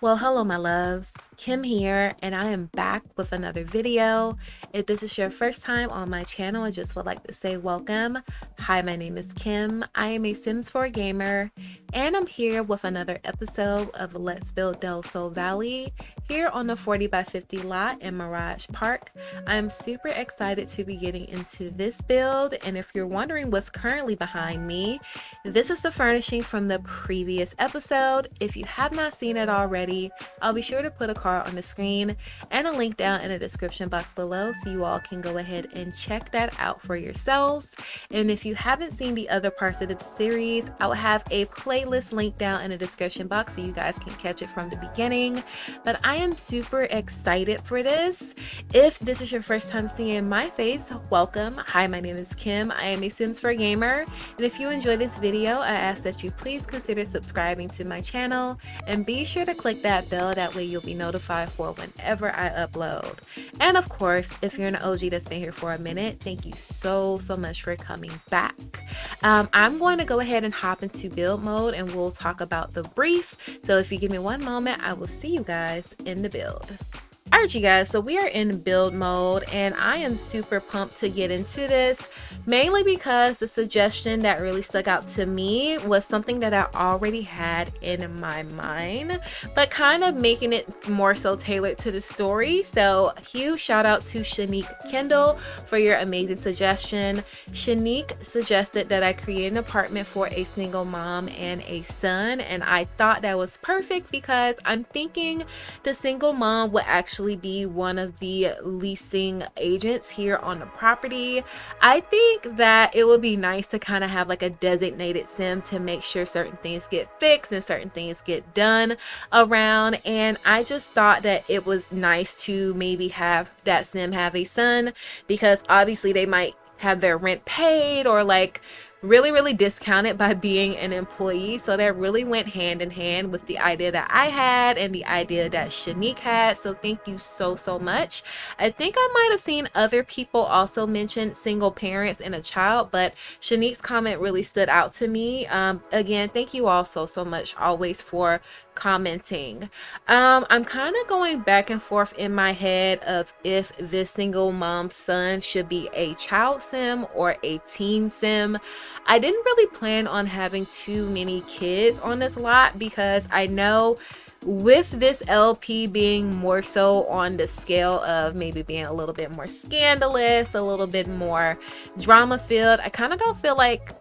Well, hello, my loves. Kim here, and I am back with another video. If this is your first time on my channel, I just would like to say welcome. Hi, my name is Kim. I am a Sims 4 gamer, and I'm here with another episode of Let's Build Del Sol Valley here on the 40 by 50 lot in Mirage Park. I'm super excited to be getting into this build, and if you're wondering what's currently behind me, this is the furnishing from the previous episode. If you have not seen it already, I'll be sure to put a card on the screen and a link down in the description box below so you all can go ahead and check that out for yourselves. And if you haven't seen the other parts of the series, I will have a playlist link down in the description box so you guys can catch it from the beginning. But I am super excited for this. If this is your first time seeing my face, welcome. Hi, my name is Kim. I am a Sims 4 gamer, and if you enjoy this video, I ask that you please consider subscribing to my channel and be sure to click that bell. That way you'll be notified for whenever I upload. And of course, if you're an OG that's been here for a minute, thank you so much for coming back. I'm going to go ahead and hop into build mode and we'll talk about the brief. So if you give me one moment, I will see you guys in the build. Alright, you guys, so we are in build mode and I am super pumped to get into this, mainly because the suggestion that really stuck out to me was something that I already had in my mind, but kind of making it more so tailored to the story. So huge shout out to Shanique Kendall for your amazing suggestion. Shanique suggested that I create an apartment for a single mom and a son, and I thought that was perfect because I'm thinking the single mom would actually be one of the leasing agents here on the property. I think that it would be nice to kind of have like a designated sim to make sure certain things get fixed and certain things get done around, and I just thought that it was nice to maybe have that sim have a son, because obviously they might have their rent paid or like really discounted by being an employee. So that really went hand in hand with the idea that I had and the idea that Shanique had. So thank you so much. I think I might have seen other people also mention single parents and a child, but Shanique's comment really stood out to me. Again, thank you all so much always for commenting. I'm kind of going back and forth in my head of if this single mom's son should be a child sim or a teen sim. I didn't really plan on having too many kids on this lot because I know with this LP being more so on the scale of maybe being a little bit more scandalous, a little bit more drama filled, I kind of don't feel like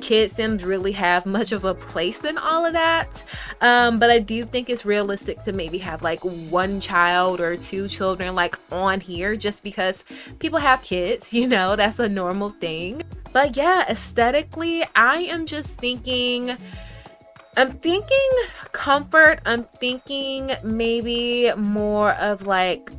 kid sims really have much of a place in all of that, but I do think it's realistic to maybe have like one child or two children like on here, just because people have kids, you know, that's a normal thing. But yeah, aesthetically I am just thinking, I'm thinking comfort, I'm thinking maybe more of like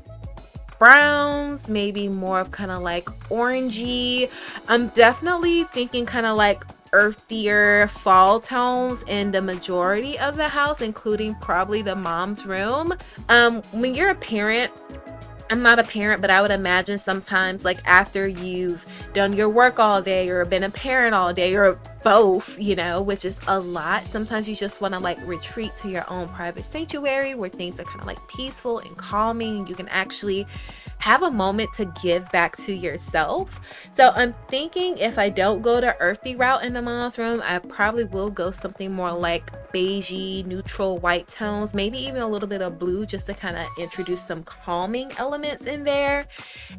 browns, maybe more of kind of like orangey. I'm definitely thinking kind of like earthier fall tones in the majority of the house, including probably the mom's room. When you're a parent, I'm not a parent, but I would imagine sometimes like after you've done your work all day or been a parent all day or both, you know, which is a lot, sometimes you just want to like retreat to your own private sanctuary where things are kind of like peaceful and calming and you can actually have a moment to give back to yourself. So I'm thinking if I don't go the earthy route in the mom's room, I probably will go something more like beigey, neutral white tones, maybe even a little bit of blue, just to kind of introduce some calming elements in there.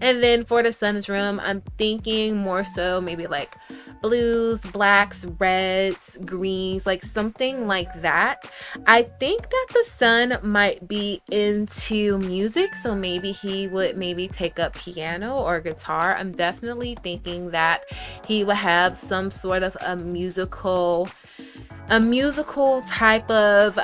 And then for the son's room, I'm thinking more so maybe like blues, blacks, reds, greens, like something like that. I think that the son might be into music, so maybe he would maybe take up piano or guitar. I'm definitely thinking that he would have some sort of a musical type of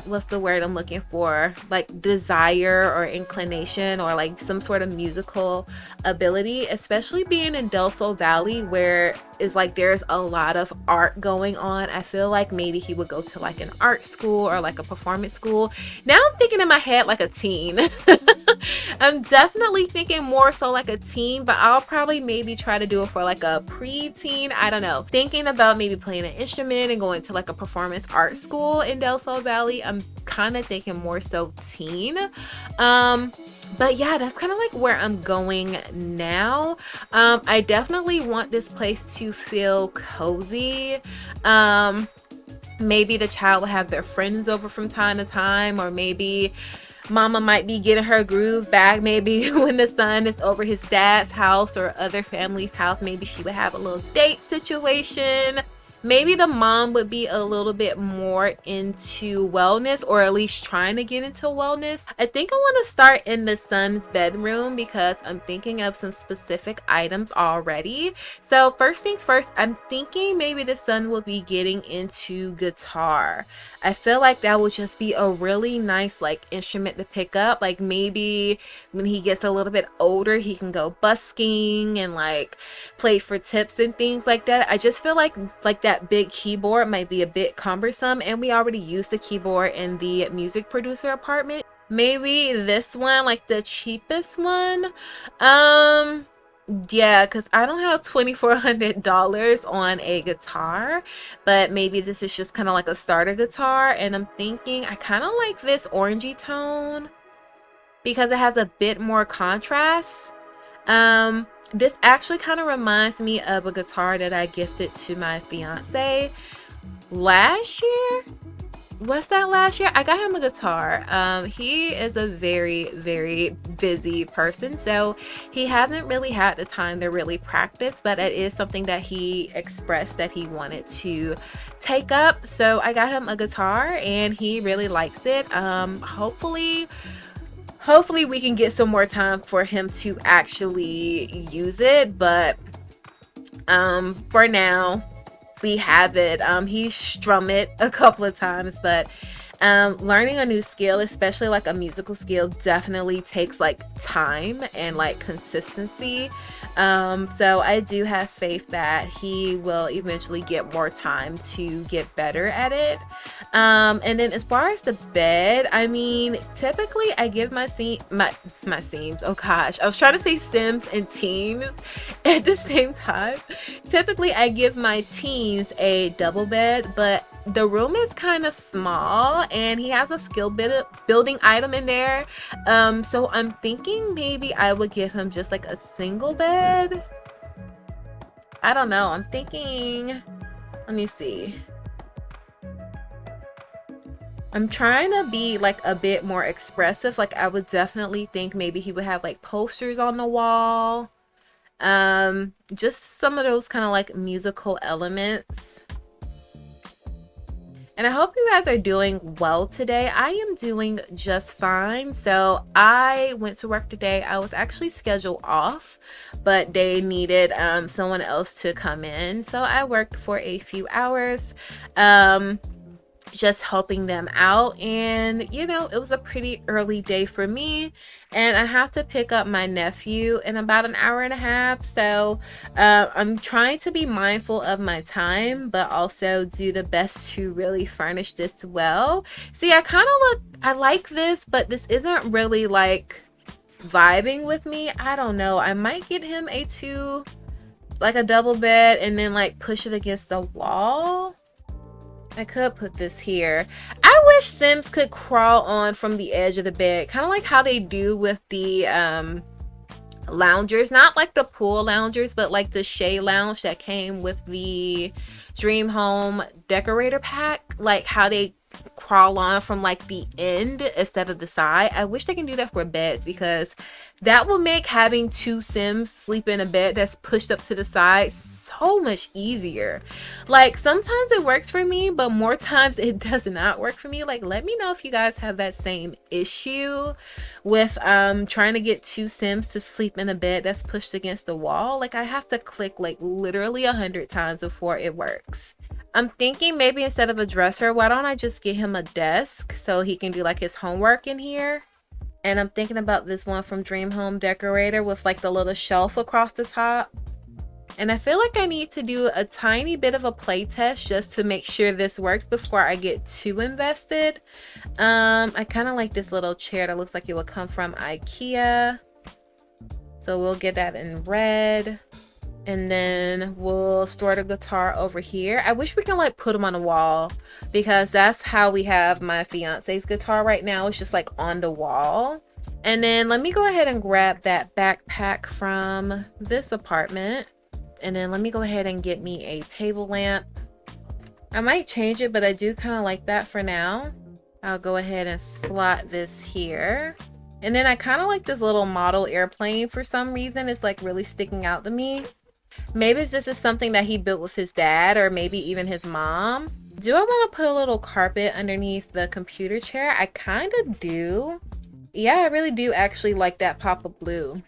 what's the word I'm looking for, like desire or inclination, or like some sort of musical ability, especially being in Del Sol Valley where it's like there's a lot of art going on. I feel like maybe he would go to like an art school or like a performance school. Now I'm thinking in my head like a teen I'm definitely thinking more so like a teen, but I'll probably maybe try to do it for like a pre-teen. I don't know. Thinking about maybe playing an instrument and going to like a performance art school in Del Sol Valley. I'm kind of thinking more so teen. But yeah, that's kind of like where I'm going now. I definitely want this place to feel cozy. Maybe the child will have their friends over from time to time, or maybe mama might be getting her groove back. Maybe when the son is over his dad's house or other family's house, maybe she would have a little date situation. Maybe the mom would be a little bit more into wellness, or at least trying to get into wellness. I think I want to start in the son's bedroom because I'm thinking of some specific items already. So first things first, I'm thinking maybe the son will be getting into guitar. I feel like that would just be a really nice like instrument to pick up. Like maybe when he gets a little bit older, he can go busking and like play for tips and things like that. I just feel like that big keyboard might be a bit cumbersome, and we already use the keyboard in the music producer apartment. Maybe this one, like the cheapest one. Yeah, because I don't have $2,400 on a guitar, but maybe this is just kind of like a starter guitar. And I'm thinking I kind of like this orangey tone because it has a bit more contrast. This actually kind of reminds me of a guitar that I gifted to my fiance last year. Was that last year? I got him a guitar. He is a very, very busy person, so he hasn't really had the time to really practice, but it is something that he expressed that he wanted to take up. So I got him a guitar and he really likes it. Hopefully we can get some more time for him to actually use it, but for now we have it. He strummed it a couple of times, but learning a new skill, especially like a musical skill, definitely takes like time and like consistency. So I do have faith that he will eventually get more time to get better at it. And then as far as the bed, I mean, typically I give my Sims, oh gosh, I was trying to say Sims and teens at the same time. Typically I give my teens a double bed, but the room is kind of small and he has a skill building item in there. So I'm thinking maybe I would give him just like a single bed. I don't know. I'm thinking, let me see. I'm trying to be like a bit more expressive. Like I would definitely think maybe he would have like posters on the wall. Just some of those kind of like musical elements. And I hope you guys are doing well today. I am doing just fine. So I went to work today. I was actually scheduled off, but they needed someone else to come in. So I worked for a few hours. Just helping them out, and you know, it was a pretty early day for me, and I have to pick up my nephew in about an hour and a half. So I'm trying to be mindful of my time, but also do the best to really furnish this well. See, I like this, but this isn't really like vibing with me. I don't know, I might get him like a double bed and then like push it against the wall. I could put this here. I wish Sims could crawl on from the edge of the bed, kind of like how they do with the loungers, not like the pool loungers, but like the Shea lounge that came with the Dream Home decorator pack, like how they crawl on from like the end instead of the side. I wish they can do that for beds, because that will make having two Sims sleep in a bed that's pushed up to the side so much easier. Like sometimes it works for me, but more times it does not work for me. Like let me know if you guys have that same issue with trying to get two Sims to sleep in a bed that's pushed against the wall. Like I have to click like literally 100 times before it works. I'm thinking maybe instead of a dresser, why don't I just get him a desk so he can do like his homework in here. And I'm thinking about this one from Dream Home Decorator with like the little shelf across the top. And I feel like I need to do a tiny bit of a play test just to make sure this works before I get too invested. I kind of like this little chair that looks like it would come from IKEA. So we'll get that in red. And then we'll store the guitar over here. I wish we can like put them on the wall, because that's how we have my fiance's guitar right now. It's just like on the wall. And then let me go ahead and grab that backpack from this apartment. And then let me go ahead and get me a table lamp. I might change it, but I do kind of like that for now. I'll go ahead and slot this here. And then I kind of like this little model airplane for some reason. It's like really sticking out to me. Maybe this is something that he built with his dad, or maybe even his mom. Do I want to put a little carpet underneath the computer chair? I kind of do. Yeah, I really do actually like that pop of blue.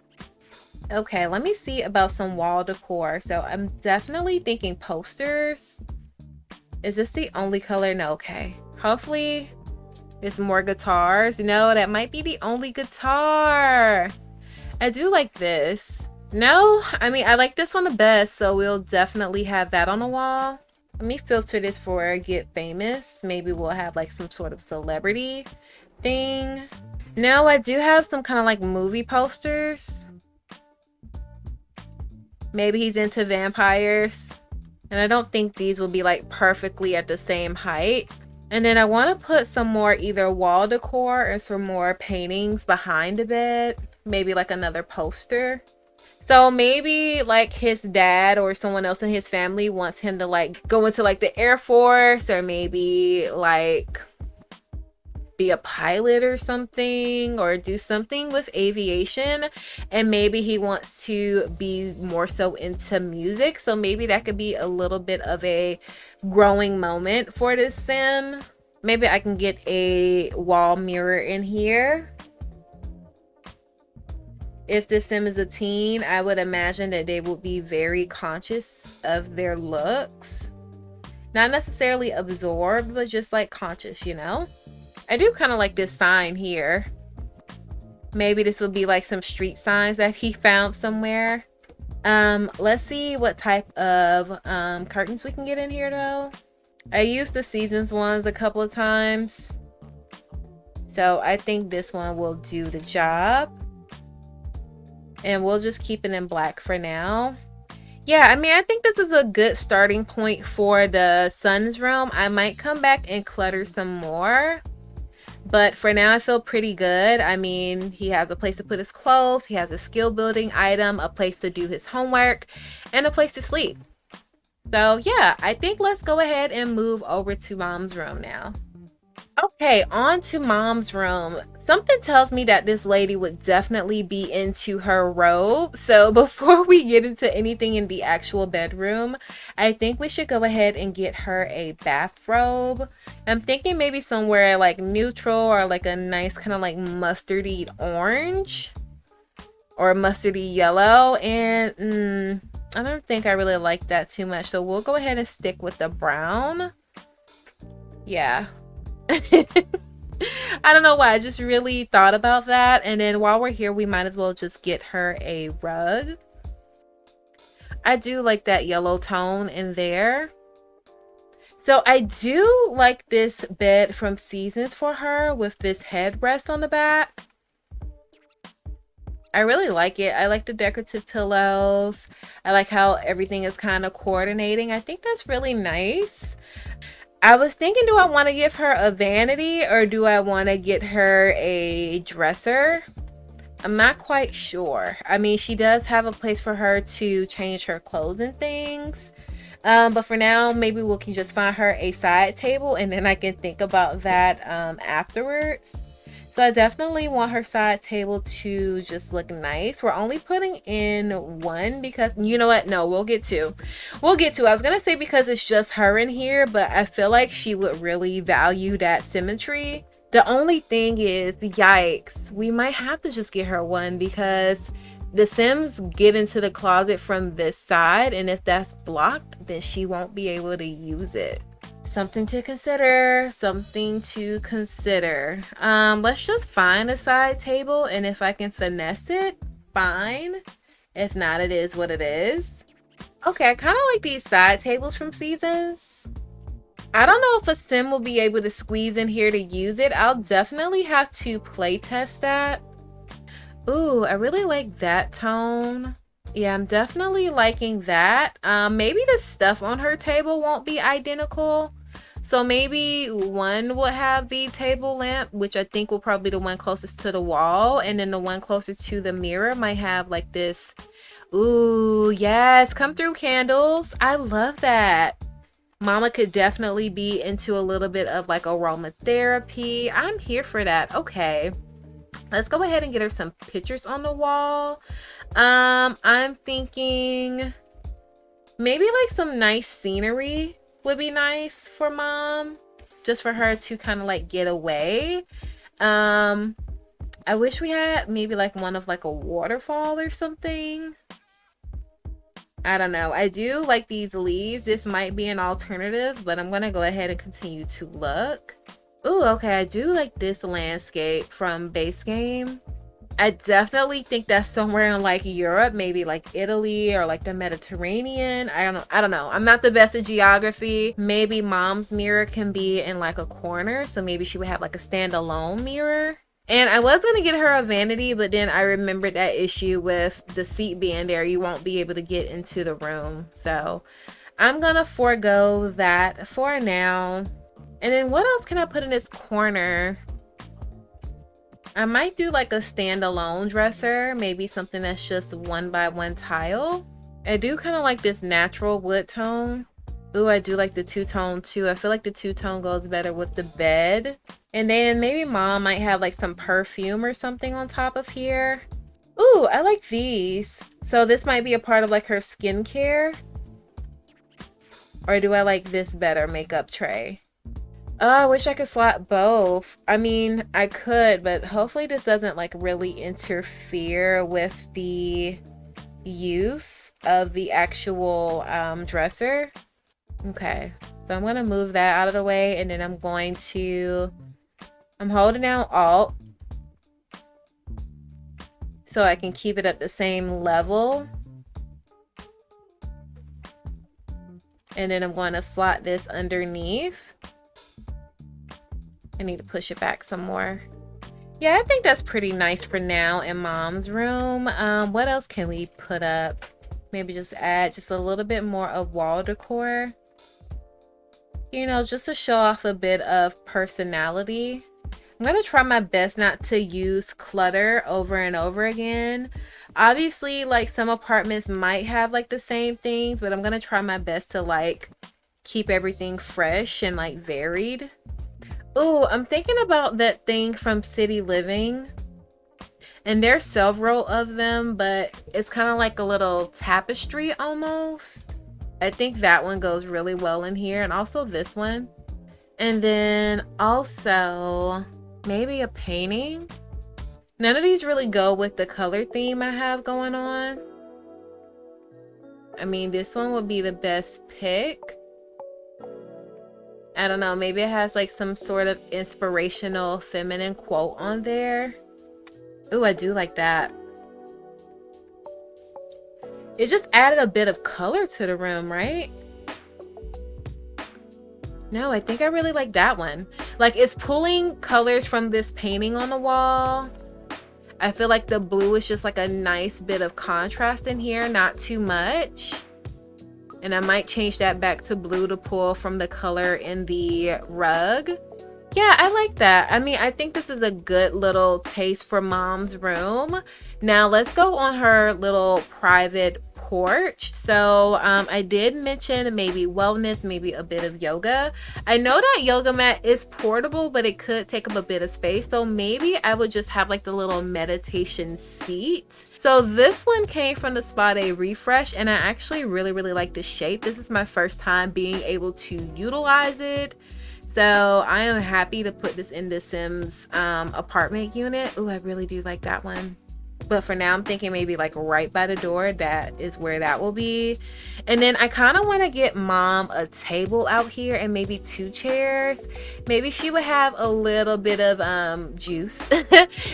Okay, let me see about some wall decor. So I'm definitely thinking posters. Is this the only color? No, okay. Hopefully there's more guitars. No, that might be the only guitar. I do like this. No, I mean, I like this one the best, so we'll definitely have that on the wall. Let me filter this for get famous. Maybe we'll have like some sort of celebrity thing. No, I do have some kind of like movie posters. Maybe he's into vampires. And I don't think these will be like perfectly at the same height. And then I want to put some more either wall decor or some more paintings behind the bed. Maybe like another poster. So maybe like his dad or someone else in his family wants him to like go into like the Air Force, or maybe like be a pilot or something, or do something with aviation. And maybe he wants to be more so into music. So maybe that could be a little bit of a growing moment for this sim. Maybe I can get a wall mirror in here. If this sim is a teen, I would imagine that they will be very conscious of their looks. Not necessarily absorbed, but just like conscious, you know? I do kind of like this sign here. Maybe this will be like some street signs that he found somewhere. Let's see what type of curtains we can get in here though. I used the Seasons ones a couple of times. So I think this one will do the job. And we'll just keep it in black for now. Yeah, I mean, I think this is a good starting point for the son's room. I might come back and clutter some more. But for now, I feel pretty good. I mean, he has a place to put his clothes. He has a skill building item, a place to do his homework, and a place to sleep. So yeah, I think let's go ahead and move over to mom's room now. Okay, on to mom's room. Something tells me that this lady would definitely be into her robe. So before we get into anything in the actual bedroom, I think we should go ahead and get her a bathrobe. I'm thinking maybe somewhere like neutral, or like a nice kind of like mustardy orange or mustardy yellow. And I don't think I really like that too much. So we'll go ahead and stick with the brown. Yeah. I don't know why, I just really thought about that. And then while we're here, we might as well just get her a rug. I do like that yellow tone in there. So I do like this bed from Seasons for her with this headrest on the back. I really like it. I like the decorative pillows. I like how everything is kind of coordinating. I think that's really nice. I was thinking, do I want to give her a vanity, or do I want to get her a dresser? I'm not quite sure. I mean, she does have a place for her to change her clothes and things. But for now, maybe we can just find her a side table, and then I can think about that afterwards. So I definitely want her side table to just look nice. We're only putting in one because, you know what? No, we'll get two. We'll get two. I was going to say because it's just her in here, but I feel like she would really value that symmetry. The only thing is, yikes, we might have to just get her one because the Sims get into the closet from this side. And if that's blocked, then she won't be able to use it. Something to consider. Something to consider. Let's just find a side table, and if I can finesse it, fine. If not, it is what it is. Okay, I kind of like these side tables from Seasons. I don't know if a sim will be able to squeeze in here to use it. I'll definitely have to play test that. Ooh, I really like that tone. Yeah, I'm definitely liking that. Maybe the stuff on her table won't be identical. So maybe one will have the table lamp, which I think will probably be the one closest to the wall. And then the one closest to the mirror might have like this. Ooh, yes, come through candles. I love that. Mama could definitely be into a little bit of like aromatherapy. I'm here for that. Okay. Let's go ahead and get her some pictures on the wall. I'm thinking maybe like some nice scenery would be nice for mom, just for her to kind of like get away. I wish we had maybe like one of like a waterfall or something. I don't know. I do like these leaves. This might be an alternative, but I'm gonna go ahead and continue to look. Ooh, okay, I do like this landscape from base game. I definitely think that's somewhere in like Europe, maybe like Italy or like the Mediterranean. I don't know. I'm not the best at geography. Maybe mom's mirror can be in like a corner, so maybe she would have like a standalone mirror. And I was gonna get her a vanity, but then I remembered that issue with the seat being there. You won't be able to get into the room. So I'm gonna forego that for now. And then what else can I put in this corner? I might do like a standalone dresser, maybe something that's just 1 by 1 tile. I do kind of like this natural wood tone. Ooh, I do like the two-tone too. I feel like the two-tone goes better with the bed. And then maybe mom might have like some perfume or something on top of here. Ooh, I like these. So this might be a part of like her skincare. Or do I like this better, makeup tray? Oh, I wish I could slot both. I mean, I could, but hopefully this doesn't like really interfere with the use of the actual dresser. Okay, so I'm gonna move that out of the way, and then I'm holding down Alt so I can keep it at the same level. And then I'm going to slot this underneath. I need to push it back some more. Yeah, I think that's pretty nice for now in mom's room. What else can we put up? Maybe just add just a little bit more of wall decor. You know, just to show off a bit of personality. I'm going to try my best not to use clutter over and over again. Obviously, like some apartments might have like the same things, but I'm going to try my best to like keep everything fresh and like varied. Ooh, I'm thinking about that thing from City Living. And there's several of them, but it's kind of like a little tapestry almost. I think that one goes really well in here, and also this one. And then also maybe a painting. None of these really go with the color theme I have going on. I mean, this one would be the best pick. I don't know, maybe it has like some sort of inspirational feminine quote on there. Ooh, I do like that. It just added a bit of color to the room, right? No, I think I really like that one. Like, it's pulling colors from this painting on the wall. I feel like the blue is just like a nice bit of contrast in here, not too much. And I might change that back to blue to pull from the color in the rug. Yeah, I like that. I mean, I think this is a good little taste for mom's room. Now let's go on her little private porch. So I did mention maybe wellness, maybe a bit of yoga. I know that yoga mat is portable, but it could take up a bit of space. So maybe I would just have like the little meditation seat. So this one came from the Spa Day Refresh, and I actually really like the shape. This is my first time being able to utilize it. So I am happy to put this in the Sims apartment unit. Oh, I really do like that one. But for now, I'm thinking maybe like right by the door, that is where that will be. And then I kind of want to get mom a table out here and maybe 2 chairs. Maybe she would have a little bit of juice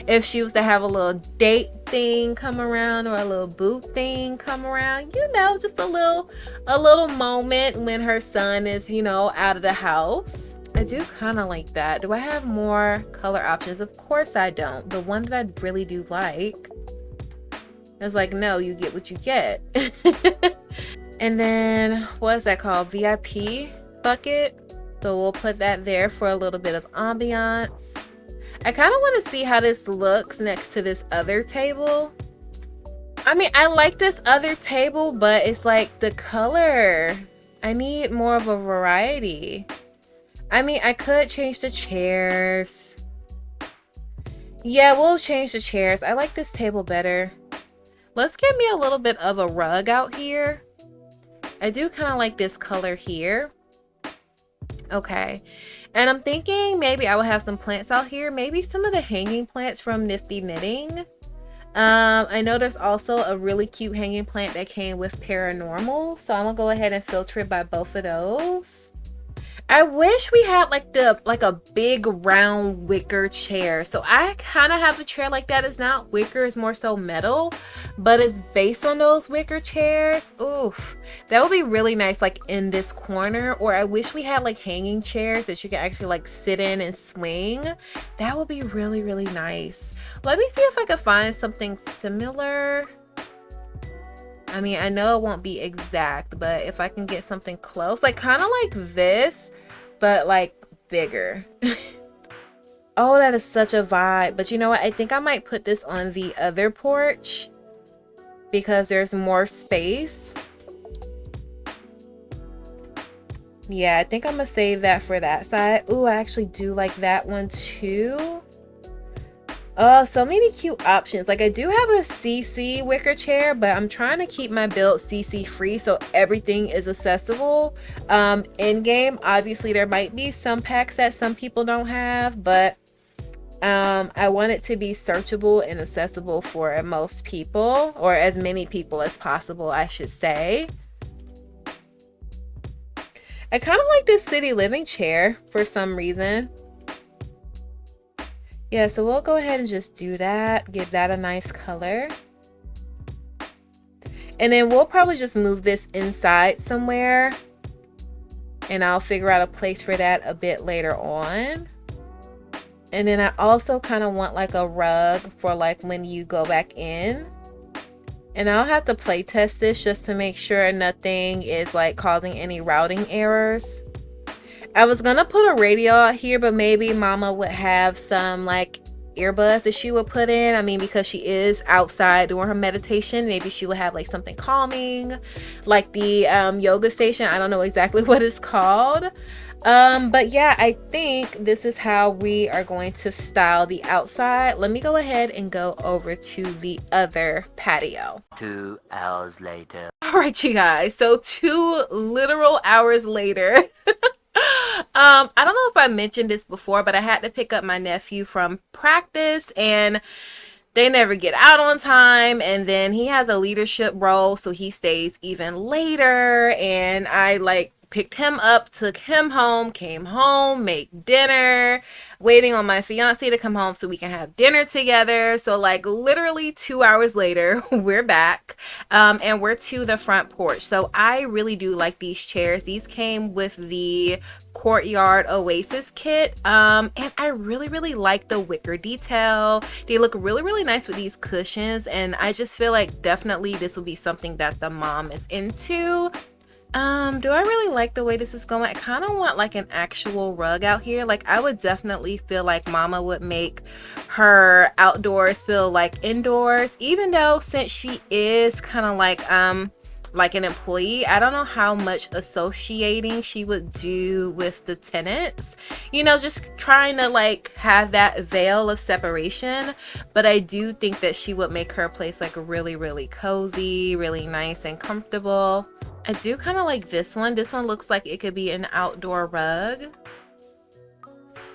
if she was to have a little date thing come around or a little boot thing come around. You know, just a little moment when her son is, you know, out of the house. I do kind of like that. Do I have more color options? Of course I don't. The one that I really do like, I was like, no, you get what you get. And then what is that called? VIP bucket. So we'll put that there for a little bit of ambiance. I kind of want to see how this looks next to this other table. I mean, I like this other table, but it's like the color. I need more of a variety. I mean, I could change the chairs. Yeah, we'll change the chairs. I like this table better. Let's get me a little bit of a rug out here. I do kind of like this color here. Okay. And I'm thinking maybe I will have some plants out here. Maybe some of the hanging plants from Nifty Knitting. I know there's also a really cute hanging plant that came with Paranormal. So I'm going to go ahead and filter it by both of those. I wish we had like a big round wicker chair. So I kind of have a chair like that. It's not wicker, it's more so metal, but it's based on those wicker chairs. Oof, that would be really nice, like in this corner. Or I wish we had like hanging chairs that you can actually like sit in and swing. That would be really, really nice. Let me see if I can find something similar. I mean, I know it won't be exact, but if I can get something close, like kind of like this, but like bigger. Oh, that is such a vibe. But you know what? I think I might put this on the other porch because there's more space. Yeah, I think I'm gonna save that for that side. Ooh, I actually do like that one too. Oh, so many cute options. Like I do have a CC wicker chair, but I'm trying to keep my build CC free so everything is accessible. In game, obviously there might be some packs that some people don't have, but I want it to be searchable and accessible for most people, or as many people as possible, I should say. I kind of like this City Living chair for some reason. Yeah, so we'll go ahead and just do that, give that a nice color. And then we'll probably just move this inside somewhere, and I'll figure out a place for that a bit later on. And then I also kind of want like a rug for like when you go back in. And I'll have to play test this just to make sure nothing is like causing any routing errors. I was gonna put a radio out here, but maybe mama would have some like earbuds that she would put in. I mean, because she is outside doing her meditation, maybe she would have like something calming, like the yoga station. I don't know exactly what it's called. But yeah, I think this is how we are going to style the outside. Let me go ahead and go over to the other patio. 2 hours later. All right, you guys. So 2 literal hours later. I don't know if I mentioned this before, but I had to pick up my nephew from practice, and they never get out on time, and then he has a leadership role, so he stays even later. And I like picked him up, took him home, came home, made dinner, waiting on my fiance to come home so we can have dinner together. So like literally 2 hours later, we're back, and we're to the front porch. So I really do like these chairs. These came with the Courtyard Oasis kit, and I really like the wicker detail. They look really nice with these cushions, and I just feel like definitely this will be something that the mom is into. Do I really like the way this is going? I kind of want like an actual rug out here. Like I would definitely feel like mama would make her outdoors feel like indoors, even though since she is kind of like an employee, I don't know how much associating she would do with the tenants, you know, just trying to like have that veil of separation. But I do think that she would make her place like really cozy, really nice and comfortable. I do kind of like this one. This one looks like it could be an outdoor rug.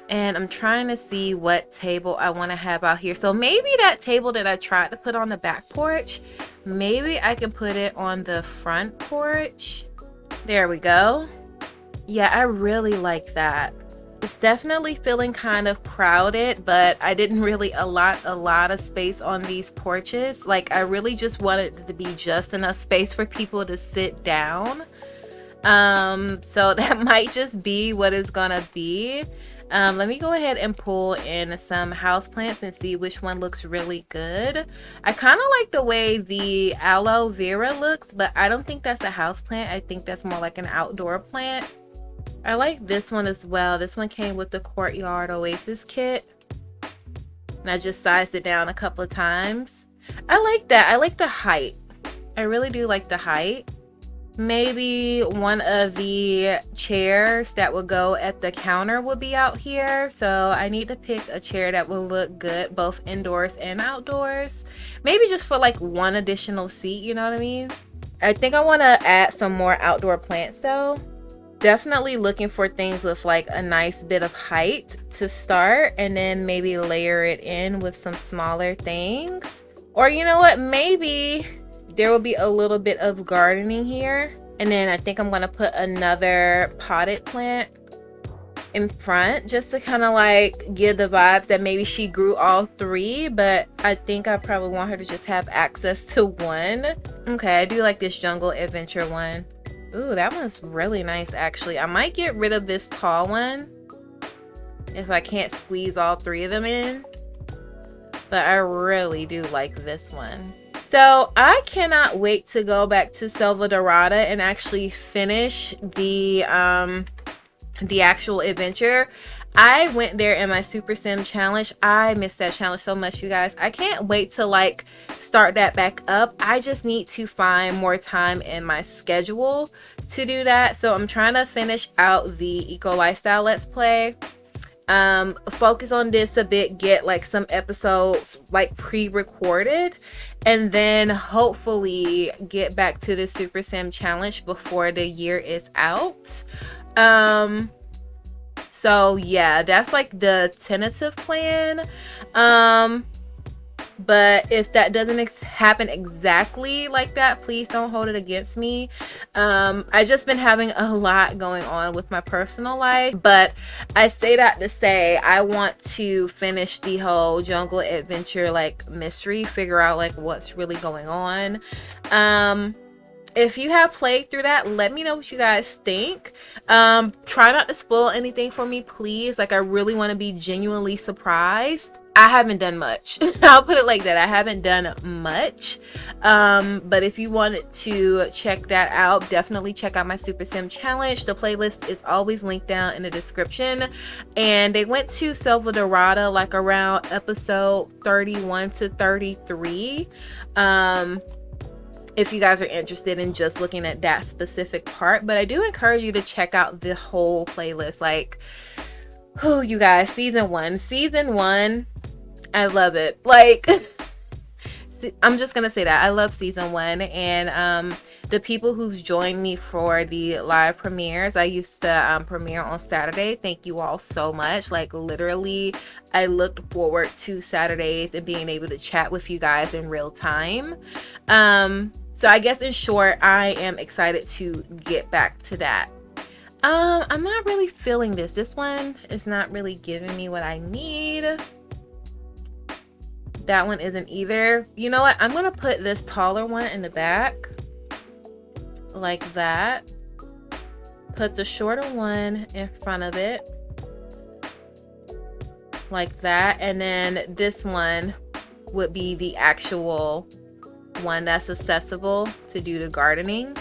And I'm trying to see what table I want to have out here. So maybe that table that I tried to put on the back porch, maybe I can put it on the front porch. There we go. Yeah, I really like that. It's definitely feeling kind of crowded, but I didn't really allot a lot of space on these porches. Like, I really just wanted it to be just enough space for people to sit down. So that might just be what it's gonna be. Let me go ahead and pull in some houseplants and see which one looks really good. I kind of like the way the aloe vera looks, but I don't think that's a houseplant. I think that's more like an outdoor plant. I like this one as well. This one came with the Courtyard Oasis kit. And I just sized it down a couple of times. I like that. I like the height. I really do like the height. Maybe one of the chairs that would go at the counter would be out here. So I need to pick a chair that will look good both indoors and outdoors. Maybe just for like one additional seat, you know what I mean? I think I want to add some more outdoor plants though. Definitely looking for things with like a nice bit of height to start, and then maybe layer it in with some smaller things. Or you know what, maybe there will be a little bit of gardening here, and then I think I'm gonna put another potted plant in front just to kind of like give the vibes that maybe she grew all three, but I think I probably want her to just have access to one. Okay, I do like this jungle adventure one. Ooh, that one's really nice actually. I might get rid of this tall one if I can't squeeze all three of them in, but I really do like this one. So I cannot wait to go back to Selva Dorada and actually finish the actual adventure. I went there in my Super Sim challenge. I missed that challenge so much, you guys. I can't wait to like start that back up. I just need to find more time in my schedule to do that. So I'm trying to finish out the Eco Lifestyle Let's Play. Focus on this a bit, get like some episodes like pre-recorded, and then hopefully get back to the Super Sim challenge before the year is out. So yeah, that's like the tentative plan. But if that doesn't happen exactly like that, please don't hold it against me. I just been having a lot going on with my personal life, but I say that to say I want to finish the whole jungle adventure like mystery, figure out like what's really going on. If you have played through that, let me know what you guys think. Try not to spoil anything for me, please. Like, I really want to be genuinely surprised. I haven't done much. I'll put it like that. I haven't done much. But if you wanted to check that out, definitely check out my Super Sim challenge. The playlist is always linked down in the description. And they went to Selva Dorada like around episode 31 to 33. If you guys are interested in just looking at that specific part, but I do encourage you to check out the whole playlist. Like, oh, you guys, season one, I love it. Like, I'm just gonna say that I love season one, and the people who've joined me for the live premieres, I used to premiere on Saturday. Thank you all so much. Like, literally, I looked forward to Saturdays and being able to chat with you guys in real time. So I guess in short, I am excited to get back to that. I'm not really feeling this. This one is not really giving me what I need. That one isn't either. You know what? I'm gonna put this taller one in the back. Like that. Put the shorter one in front of it. Like that. And then this one would be the actual one that's accessible to do the gardening.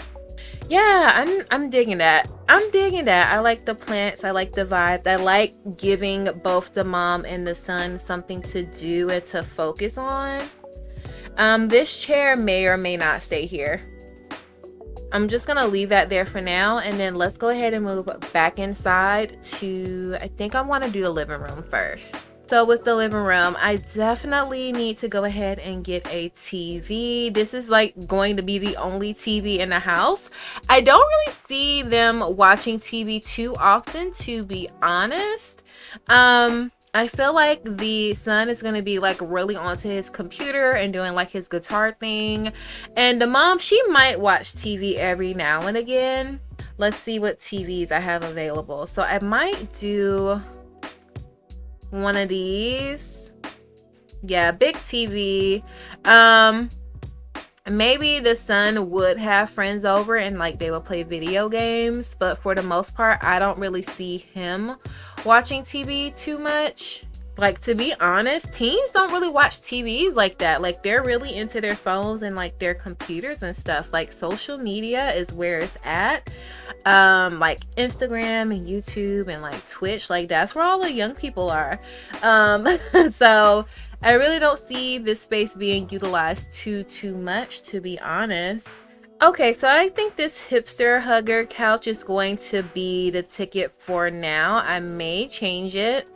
Yeah, I'm digging that. I'm digging that. I like the plants. I like the vibes. I like giving both the mom and the son something to do and to focus on. This chair may or may not stay here. I'm just gonna leave that there for now, and then let's go ahead and move back inside to, I think I want to do the living room first. So with the living room, I definitely need to go ahead and get a TV. This is like going to be the only TV in the house. I don't really see them watching TV too often, to be honest. I feel like the son is going to be like really onto his computer and doing like his guitar thing. And the mom, she might watch TV every now and again. Let's see what TVs I have available. So I might do one of these. Yeah, big TV. Maybe the son would have friends over and like they would play video games, but for the most part I don't really see him watching TV too much. Like, to be honest, teens don't really watch TVs like that. Like, they're really into their phones and like their computers and stuff. Like, social media is where it's at. Like Instagram and YouTube and like Twitch, like that's where all the young people are. So I really don't see this space being utilized too much, to be honest. Okay, so I think this hipster hugger couch is going to be the ticket for now. I may change it,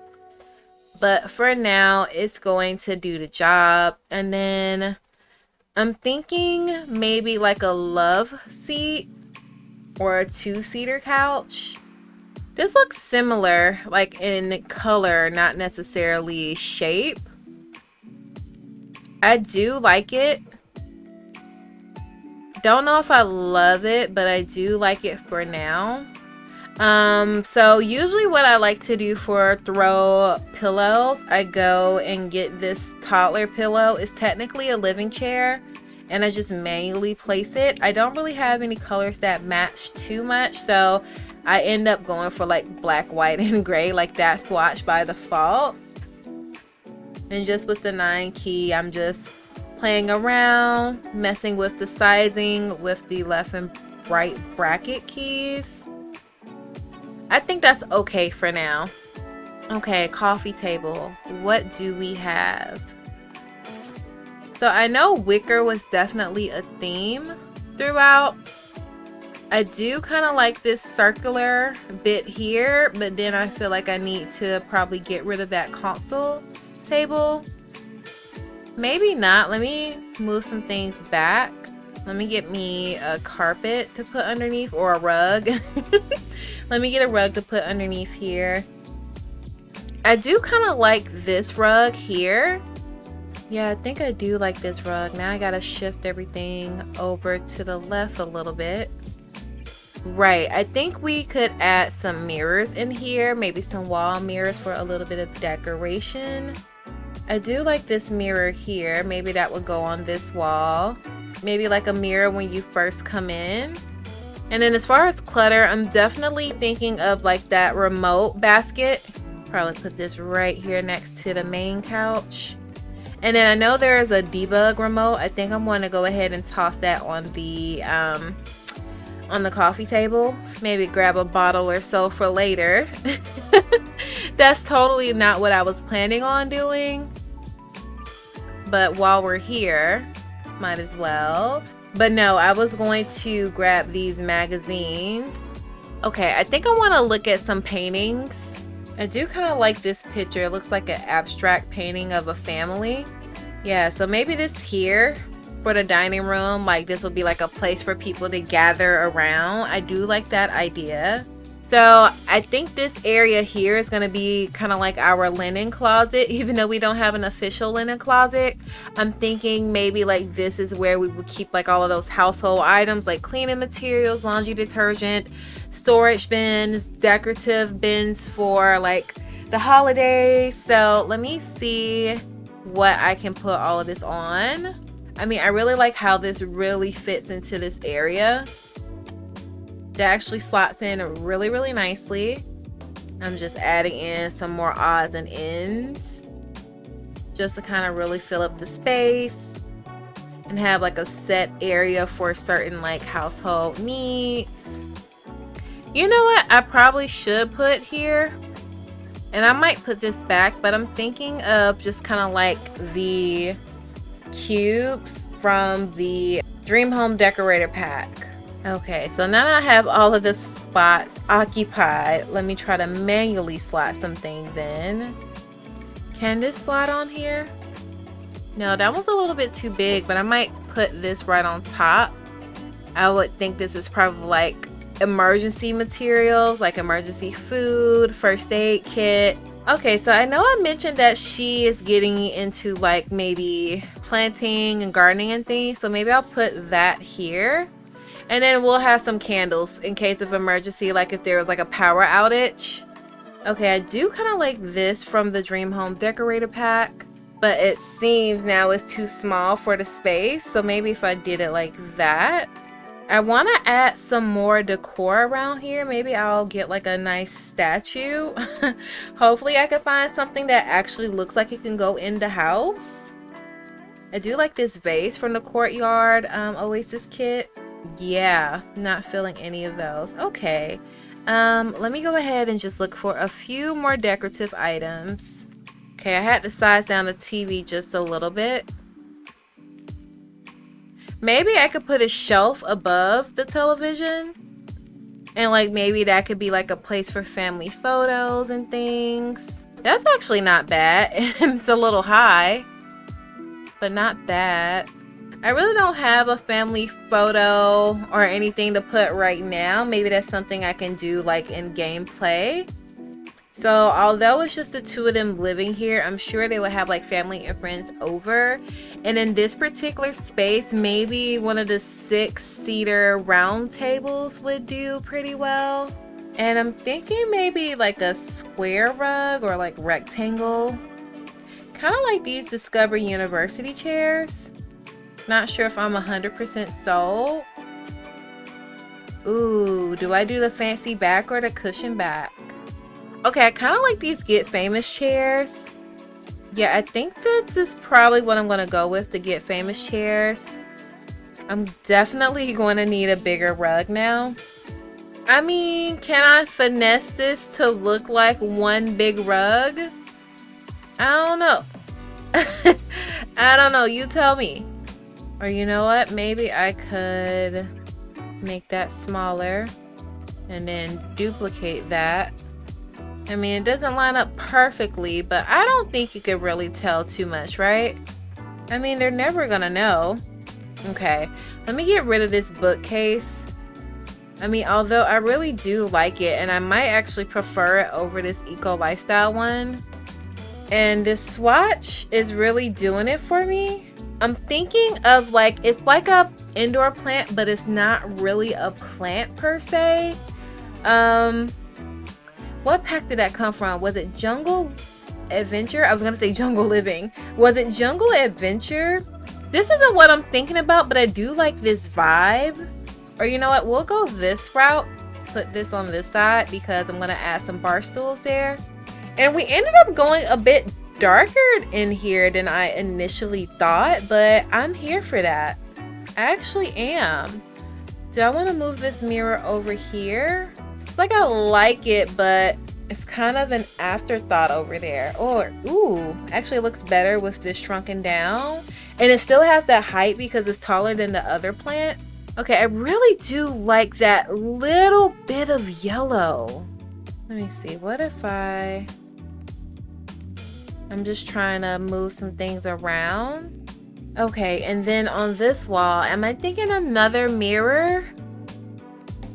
but for now it's going to do the job. And then I'm thinking maybe like a love seat or a two-seater couch. This looks similar, like in color, not necessarily shape. I do like it. Don't know if I love it, but I do like it for now. So usually what I like to do for throw pillows, I go and get this toddler pillow. It's technically a living chair, and I just manually place it. I don't really have any colors that match too much, so I end up going for like black, white, and gray, like that swatch by default. And just with the 9 key, I'm just playing around, messing with the sizing with the left and right bracket keys. I think that's okay for now. Okay, coffee table. What do we have? So I know wicker was definitely a theme throughout. I do kind of like this circular bit here, but then I feel like I need to probably get rid of that console table. Maybe not. Let me move some things back. Let me get me a carpet to put underneath, or a rug. Let me get a rug to put underneath here. I do kind of like this rug here. Yeah, I think I do like this rug. Now I gotta shift everything over to the left a little bit. Right, I think we could add some mirrors in here. Maybe some wall mirrors for a little bit of decoration. I do like this mirror here. Maybe that would go on this wall. Maybe like a mirror when you first come in. And then as far as clutter, I'm definitely thinking of like that remote basket. Probably put this right here next to the main couch. And then I know there is a debug remote. I think I'm going to go ahead and toss that on the coffee table. Maybe grab a bottle or so for later. That's totally not what I was planning on doing. But while we're here, might as well. But no, I was going to grab these magazines. Okay, I think I want to look at some paintings. I do kind of like this picture. It looks like an abstract painting of a family. Yeah, so maybe this here for the dining room, like this will be like a place for people to gather around. I do like that idea. So I think this area here is going to be kind of like our linen closet, even though we don't have an official linen closet. I'm thinking maybe like this is where we would keep like all of those household items, like cleaning materials, laundry detergent, storage bins, decorative bins for like the holidays. So let me see what I can put all of this on. I mean, I really like how this really fits into this area. That actually slots in really, really nicely. I'm just adding in some more odds and ends just to kind of really fill up the space and have like a set area for certain like household needs. You know what I probably should put here? And I might put this back, but I'm thinking of just kind of like the cubes from the Dream Home Decorator pack. Okay, so now I have all of the spots occupied. Let me try to manually slot some things in. Can this slide on here? No, that one's a little bit too big, but I might put this right on top. I would think this is probably like emergency materials, like emergency food, first aid kit. Okay, so I know I mentioned that she is getting into like maybe planting and gardening and things, so maybe I'll put that here. And then we'll have some candles in case of emergency, like if there was like a power outage. Okay, I do kind of like this from the Dream Home Decorator pack, but it seems now it's too small for the space. So maybe if I did it like that. I want to add some more decor around here. Maybe I'll get like a nice statue. Hopefully I can find something that actually looks like it can go in the house. I do like this vase from the Courtyard Oasis kit. Yeah, not feeling any of those. Okay. Let me go ahead and just look for a few more decorative items. Okay, I had to size down the TV just a little bit. Maybe I could put a shelf above the television. And like maybe that could be like a place for family photos and things. That's actually not bad. It's a little high, but not bad. I really don't have a family photo or anything to put right now. Maybe that's something I can do like in gameplay. So although it's just the two of them living here, I'm sure they would have like family and friends over. And in this particular space, maybe one of the 6-seater round tables would do pretty well. And I'm thinking maybe like a square rug or like rectangle. Kind of like these Discovery University chairs. Not sure if I'm 100% sold. Ooh, do I do the fancy back or the cushion back? Okay, I kind of like these Get Famous chairs. Yeah, I think this is probably what I'm going to go with, the Get Famous chairs. I'm definitely going to need a bigger rug now. I mean, can I finesse this to look like one big rug? I don't know. I don't know, you tell me. Or you know what, maybe I could make that smaller and then duplicate that. I mean, it doesn't line up perfectly, but I don't think you could really tell too much, right? I mean, they're never gonna know. Okay, let me get rid of this bookcase. I mean, although I really do like it, and I might actually prefer it over this Eco Lifestyle one. And this swatch is really doing it for me. I'm thinking of like, it's like a indoor plant, but it's not really a plant per se. What pack did that come from? Was it Jungle Adventure? I was gonna say Jungle Living. Was it Jungle Adventure? This isn't what I'm thinking about, but I do like this vibe. Or you know what? We'll go this route. Put this on this side because I'm gonna add some bar stools there. And we ended up going a bit darker in here than I initially thought, but I'm here for that. I actually am. Do I want to move this mirror over here? Like I like it, but it's kind of an afterthought over there. Or ooh, actually it looks better with this shrunken down, and it still has that height because it's taller than the other plant. Okay, I really do like that little bit of yellow. Let me see, what if I'm just trying to move some things around. Okay, and then on this wall, am I thinking another mirror?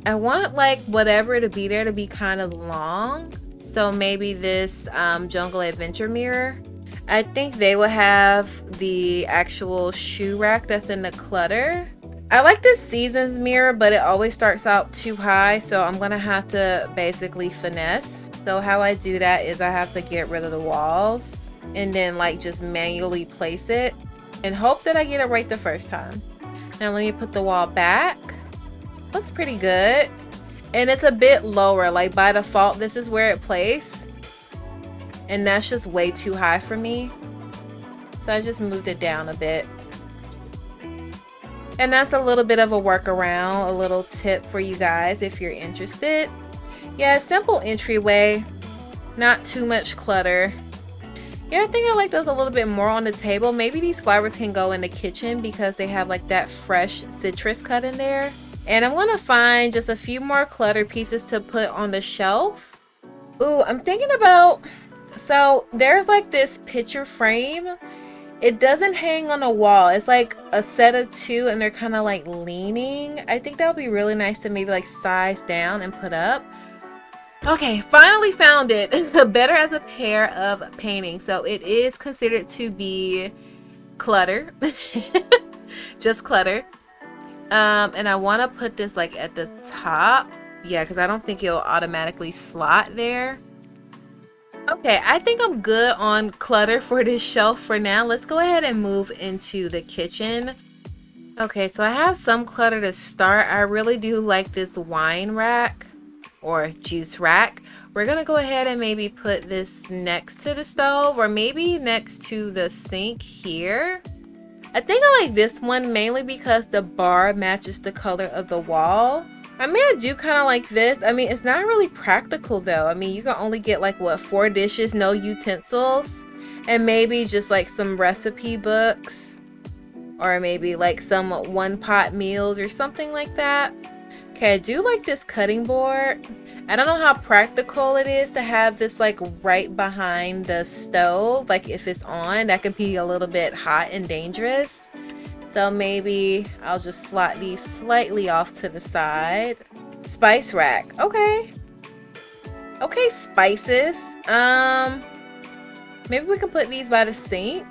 I want like whatever to be there to be kind of long. So maybe this Jungle Adventure mirror. I think they will have the actual shoe rack that's in the clutter. I like this Seasons mirror, but it always starts out too high. So I'm gonna have to basically finesse. So how I do that is I have to get rid of the walls and then like just manually place it and hope that I get it right the first time. Now let me put the wall back. Looks pretty good, and it's a bit lower. Like by default this is where it placed, and that's just way too high for me, so I just moved it down a bit. And that's a little bit of a workaround, a little tip for you guys if you're interested. Yeah, simple entryway, not too much clutter. Yeah, I think I like those a little bit more on the table. Maybe these flowers can go in the kitchen because they have like that fresh citrus cut in there. And I'm gonna find just a few more clutter pieces to put on the shelf. Ooh, I'm thinking about So there's like this picture frame. It doesn't hang on a wall. It's like a set of two and they're kind of like leaning. I think that would be really nice to maybe like size down and put up. Okay, finally found it. Better as a pair of paintings. So it is considered to be clutter. Just clutter. And I want to put this like at the top. Yeah, because I don't think it'll automatically slot there. Okay, I think I'm good on clutter for this shelf for now. Let's go ahead and move into the kitchen. Okay, so I have some clutter to start. I really do like this wine rack or juice rack. We're gonna go ahead and maybe put this next to the stove or maybe next to the sink here. I think I like this one mainly because the bar matches the color of the wall. I mean, I do kind of like this. I mean, it's not really practical though. I mean, you can only get like what, 4 dishes, no utensils, and maybe just like some recipe books or maybe like some one pot meals or something like that. Okay, I do like this cutting board. I don't know how practical it is to have this like right behind the stove. Like if it's on, that could be a little bit hot and dangerous. So maybe I'll just slot these slightly off to the side. Spice rack. Okay. Okay, spices. Maybe we can put these by the sink.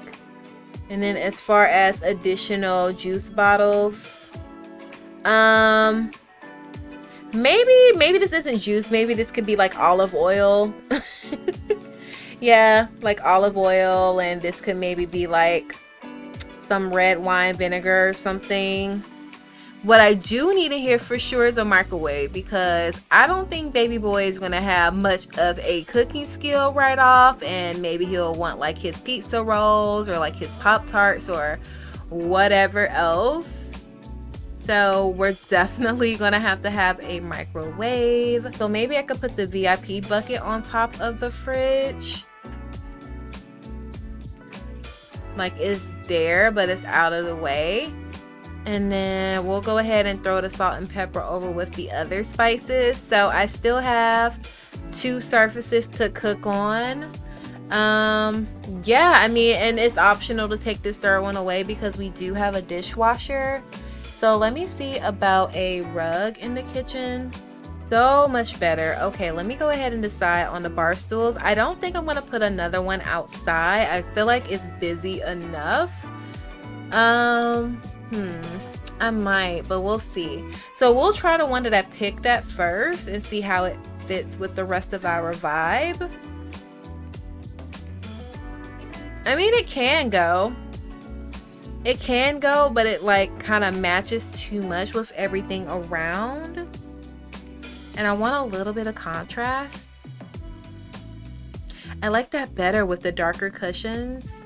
And then as far as additional juice bottles, maybe this isn't juice. Maybe this could be like olive oil. Yeah, like olive oil, and this could maybe be like some red wine vinegar or something. What I do need in here for sure is a microwave, because I don't think baby boy is gonna have much of a cooking skill right off, and maybe he'll want like his pizza rolls or like his Pop-Tarts or whatever else. So we're definitely gonna have to have a microwave. So maybe I could put the VIP bucket on top of the fridge. Like it's there, but it's out of the way. And then we'll go ahead and throw the salt and pepper over with the other spices. So I still have 2 surfaces to cook on. Yeah, I mean, and it's optional to take this third one away because we do have a dishwasher. So let me see about a rug in the kitchen. So much better. Okay, let me go ahead and decide on the bar stools. I don't think I'm gonna put another one outside. I feel like it's busy enough. I might, but we'll see. So we'll try the one that I picked at first and see how it fits with the rest of our vibe. I mean, it can go. It can go, but it like kind of matches too much with everything around. And I want a little bit of contrast. I like that better with the darker cushions.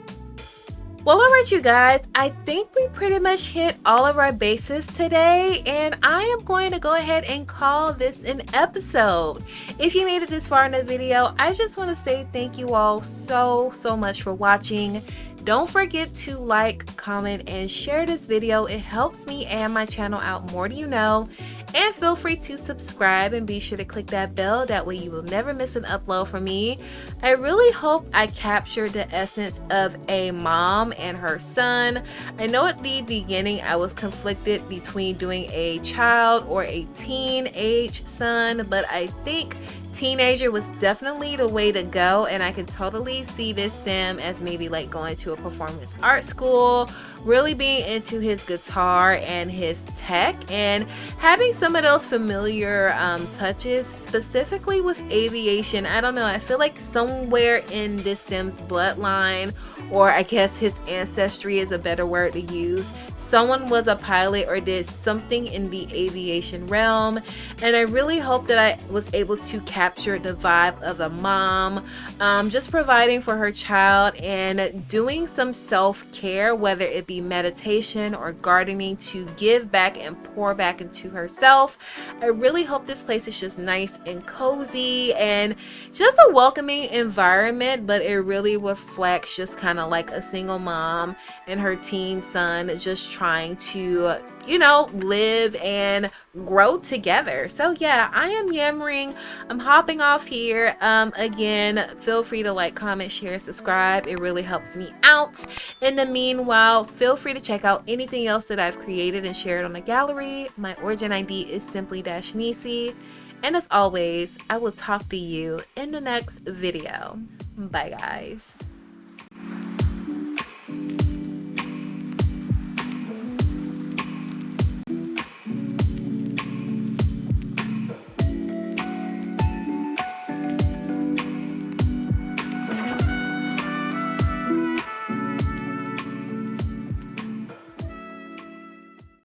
Well, alright you guys, I think we pretty much hit all of our bases today, and I am going to go ahead and call this an episode. If you made it this far in the video, I just want to say thank you all so much for watching. Don't forget to like, comment, and share this video. It helps me and my channel out more than you know. And feel free to subscribe and be sure to click that bell. That way you will never miss an upload from me. I really hope I captured the essence of a mom and her son. I know at the beginning I was conflicted between doing a child or a teenage son, but I think teenager was definitely the way to go, and I could totally see this sim as maybe like going to a performance art school, really being into his guitar and his tech, and having some of those familiar touches, specifically with aviation. I don't know, I feel like somewhere in this sim's bloodline, or I guess his ancestry is a better word to use, someone was a pilot or did something in the aviation realm, and I really hope that I was able to capture the vibe of a mom, just providing for her child and doing some self-care, whether it be meditation or gardening, to give back and pour back into herself. I really hope this place is just nice and cozy and just a welcoming environment, but it really reflects just kind of like a single mom and her teen son just trying to, you know, live and grow together. So yeah, I am yammering. I'm hopping off here. Again, feel free to like, comment, share, subscribe. It really helps me out. In the meanwhile, feel free to check out anything else that I've created and shared on the gallery. My origin ID is simply-Nisey. And as always, I will talk to you in the next video. Bye guys.